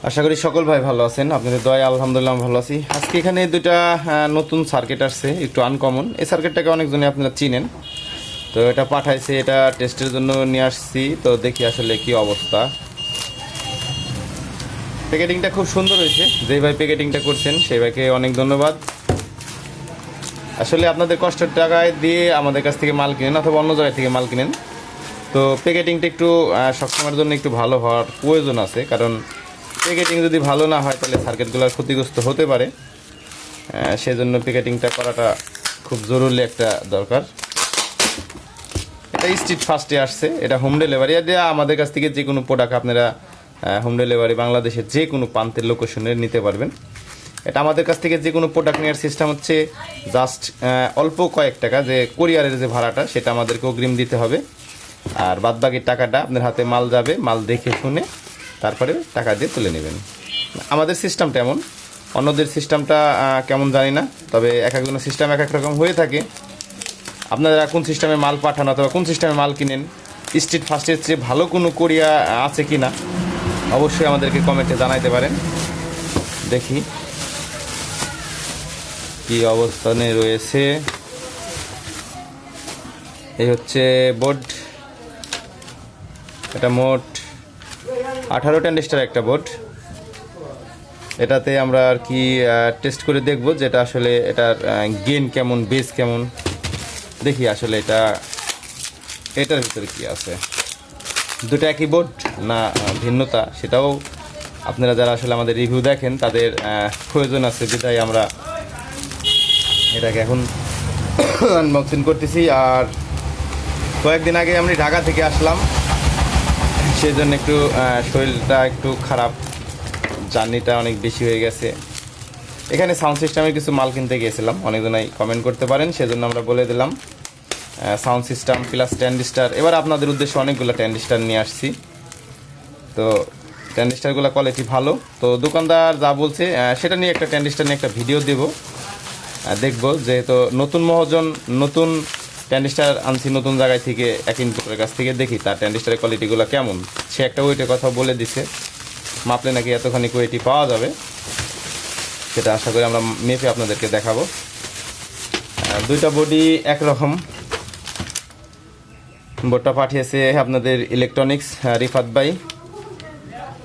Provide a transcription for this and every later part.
আশা করি সকল ভাই ভালো আছেন। আপনাদের দয়া আলহামদুলিল্লাহ আমি ভালো আছি। আজকে এখানে দুইটা নতুন সার্কিট আসছে, একটু আনকমন। এই সার্কিটটাকে অনেকজনই আপনারা চিনেন, তো এটা পাঠাইছে, এটা টেস্টের জন্য নিয়ে আসছি। তো দেখি আসলে কি অবস্থা। প্যাকেটিংটা খুব সুন্দর হয়েছে, যেই ভাই প্যাকেটিংটা করছেন সেই ভাইকে অনেক ধন্যবাদ। আসলে আপনাদের কষ্টের টাকায় দিয়ে আমাদের কাছ থেকে মাল কিনেন অথবা অন্য জায়গা থেকে মাল কিনেন, তো প্যাকেটিংটা একটু সবসময়ের জন্য একটু ভালো হওয়ার প্রয়োজন আছে। কারণ প্যাকেটিং যদি ভালো না হয় তাহলে সার্কিটগুলো ক্ষতিগ্রস্ত হতে পারে। সেজন্য প্যাকেটিংটা করাটা খুব জরুরি একটা দরকার। এটা স্ট্রিট ফাস্টে আসছে, এটা হোম ডেলিভারি। আর আমাদের কাছ থেকে যে কোনো প্রোডাক্ট আপনারা হোম ডেলিভারি বাংলাদেশের যে কোনো প্রান্তের লোকেশনে নিতে পারবেন। এটা আমাদের কাছ থেকে যে কোনো প্রোডাক্ট নেওয়ার সিস্টেম হচ্ছে জাস্ট অল্প কয়েক টাকা, যে কোরিয়ারের যে ভাড়াটা সেটা আমাদেরকে অগ্রিম দিতে হবে। আর বাদবাকি টাকাটা আপনার হাতে মাল যাবে, মাল দেখে শুনে তারপরে টাকা দিয়ে তুলে নেবেন। আমাদের সিস্টেমটা এমন, অন্যদের সিস্টেমটা কেমন জানি না, তবে এক একজনের সিস্টেম এক এক রকম হয়ে থাকে। আপনারা কোন সিস্টেমে মাল পাঠান অথবা কোন সিস্টেমে মাল কিনেন, স্ট্রিট ফাস্টের চেয়ে ভালো কোনো কোরিয়া আছে কি না অবশ্যই আমাদেরকে কমেন্টে জানাইতে পারেন। দেখি কি অবস্থানে রয়েছে। এই হচ্ছে বোর্ড, এটা মোট 18 ট্রানজিস্টার একটা বোর্ড। এটাতে আমরা আর কি টেস্ট করে দেখব যেটা আসলে এটার গেইন কেমন, বেস কেমন। দেখি আসলে এটার ভিতরে কি আছে, দুটো একই বোর্ড না ভিন্নতা, সেটাও আপনারা যারা আসলে আমাদের রিভিউ দেখেন তাদের প্রয়োজন আছে, যেটাই আমরা এটাকে এখন আনবক্সিং করতেছি। আর কয়েকদিন আগে আমি ঢাকা থেকে আসলাম, সেই জন্য একটু শরীরটা একটু খারাপ, জার্নিটা অনেক বেশি হয়ে গেছে। এখানে সাউন্ড সিস্টেমের কিছু মাল কিনতে গিয়েছিলাম, অনেকজনাই কমেন্ট করতে পারেন, সেজন্য আমরা বলে দিলাম সাউন্ড সিস্টেম প্লাস ট্রানজিস্টার। এবার আপনাদের উদ্দেশ্যে অনেকগুলো ট্রানজিস্টার নিয়ে আসছি। তো ট্রানজিস্টারগুলো কোয়ালিটি ভালো, তো দোকানদার যা বলছে সেটা নিয়ে একটা ট্রানজিস্টার নিয়ে একটা ভিডিও দেব, দেখব। যেহেতু নতুন মহাজন, নতুন ট্রানজিস্টার আনছি নতুন জায়গায় থেকে, এক ইনপুটের কাছ থেকে, দেখি তার ট্রানজিস্টারের কোয়ালিটিগুলো কেমন। সে একটা ওয়েটের কথা বলে দিছে, মাপলে নাকি এতখানি কোয়ালিটি পাওয়া যাবে, সেটা আশা করি আমরা মেপে আপনাদেরকে দেখাবো। দুইটা বডি একরকম। বোর্ডটা পাঠিয়েছে আপনাদের ইলেকট্রনিক্স রিফাত ভাই।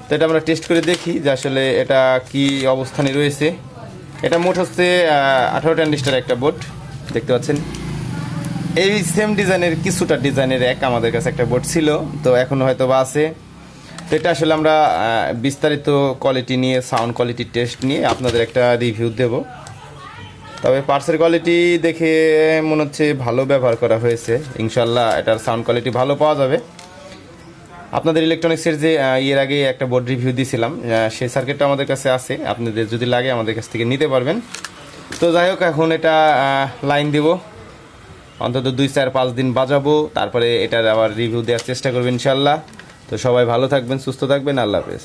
তো এটা আমরা টেস্ট করে দেখি যে আসলে এটা কি অবস্থানে রয়েছে। এটা মোট হচ্ছে 18 ট্রানজিস্টার একটা বোর্ড, দেখতে পাচ্ছেন। এই সেম ডিজাইনের কিছুটা ডিজাইনের আমাদের কাছে একটা বোর্ড ছিল, তো এখন হয়তো বা আছে। তো এটা আসলে আমরা বিস্তারিত কোয়ালিটি নিয়ে, সাউন্ড কোয়ালিটি টেস্ট নিয়ে আপনাদের একটা রিভিউ দেব। তবে পার্টসের কোয়ালিটি দেখে মনে হচ্ছে ভালো ব্যবহার করা হয়েছে, ইনশাল্লাহ এটার সাউন্ড কোয়ালিটি ভালো পাওয়া যাবে। আপনাদের ইলেকট্রনিক্সের যে এর আগে একটা বোর্ড রিভিউ দিয়েছিলাম, সেই সার্কিটটা আমাদের কাছে আছে, আপনাদের যদি লাগে আমাদের কাছ থেকে নিতে পারবেন। তো যাই হোক, এখন এটা লাইন দেব, অন্তত 2-4-5 দিন বাজাবো, তারপরে এটার আবার রিভিউ দেওয়ার চেষ্টা করবেন ইনশাল্লাহ। তো সবাই ভালো থাকবেন, সুস্থ থাকবেন, আল্লাহ হাফেজ।